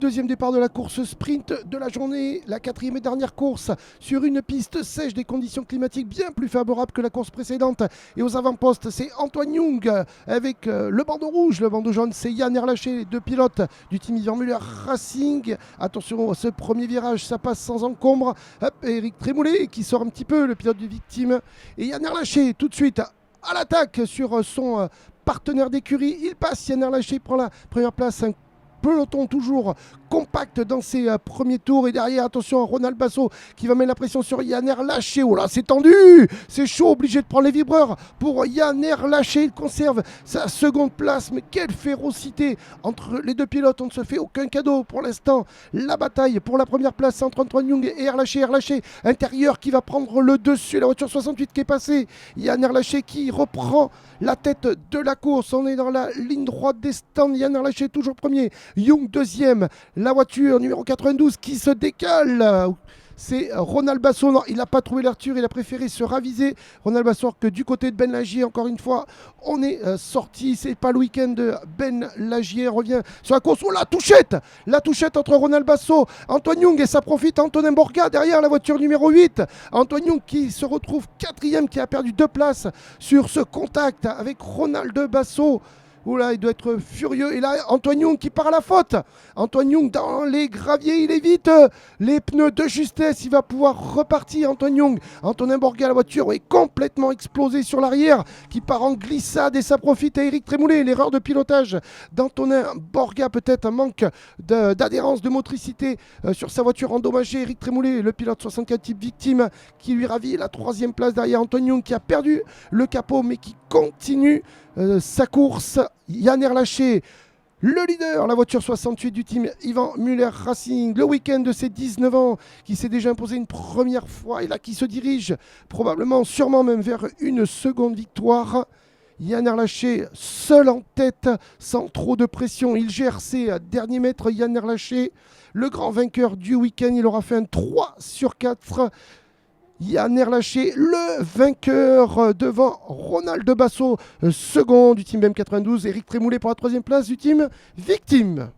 Deuxième départ de la course sprint de la journée, la quatrième et dernière course sur une piste sèche, des conditions climatiques bien plus favorables que la course précédente. Et aux avant-postes, c'est Antoine Young avec le bandeau rouge, le bandeau jaune, c'est Yann Erlaché, les deux pilotes du team Ivan Muller Racing. Attention, ce premier virage, ça passe sans encombre. Hop, Eric Trémoulet qui sort un petit peu, le pilote du victime. Et Yann Erlaché, tout de suite, à l'attaque sur son partenaire d'écurie. Il passe, Yann Erlaché prend la première place, un peloton toujours compact dans ses premiers tours. Et derrière, attention à Ronald Basso qui va mettre la pression sur Yann Erlaché. Oh là, c'est tendu, c'est chaud, obligé de prendre les vibreurs pour Yann Erlaché. Il conserve sa seconde place, mais quelle férocité entre les deux pilotes. On ne se fait aucun cadeau pour l'instant. La bataille pour la première place entre Antoine Young et Erlaché. Erlaché intérieur qui va prendre le dessus, la voiture 68 qui est passée. Yann Erlaché qui reprend la tête de la course. On est dans la ligne droite des stands. Yann Erlaché toujours premier, Young deuxième. La voiture numéro 92 qui se décale. C'est Ronald Basso. Non, il n'a pas trouvé l'ouverture, il a préféré se raviser. Ronald Basso, que du côté de Ben Lagier, encore une fois, on est sorti. C'est pas le week-end de Ben Lagier. Revient sur la course. Oh, la touchette entre Ronald Basso, Antoine Young, et ça profite à Antonin Borga derrière la voiture numéro 8. Antoine Young qui se retrouve quatrième, qui a perdu 2 places sur ce contact avec Ronald Basso. Oula, il doit être furieux. Et là, Antoine Young qui part à la faute. Antoine Young dans les graviers, il évite les pneus de justesse. Il va pouvoir repartir, Antoine Young. Antonin Borga, la voiture est complètement explosée sur l'arrière, qui part en glissade et ça profite à Eric Trémoulet. L'erreur de pilotage d'Antonin Borga, peut-être un manque d'adhérence, de motricité sur sa voiture endommagée. Eric Trémoulet, le pilote 64 type victime, qui lui ravit la 3e place derrière Antoine Young, qui a perdu le capot, mais qui continue sa course. Yann Erlaché, le leader, la voiture 68 du team Ivan Muller Racing, le week-end de ses 19 ans, qui s'est déjà imposé une première fois et là qui se dirige probablement, sûrement même vers une seconde victoire. Yann Erlaché seul en tête, sans trop de pression. Il gère ses derniers mètres. Yann Erlaché, le grand vainqueur du week-end, il aura fait un 3 sur 4. Yann Erlaché, le vainqueur devant Ronald Basso, second du team M92. Eric Trémoulet pour la 3e place du team Victime.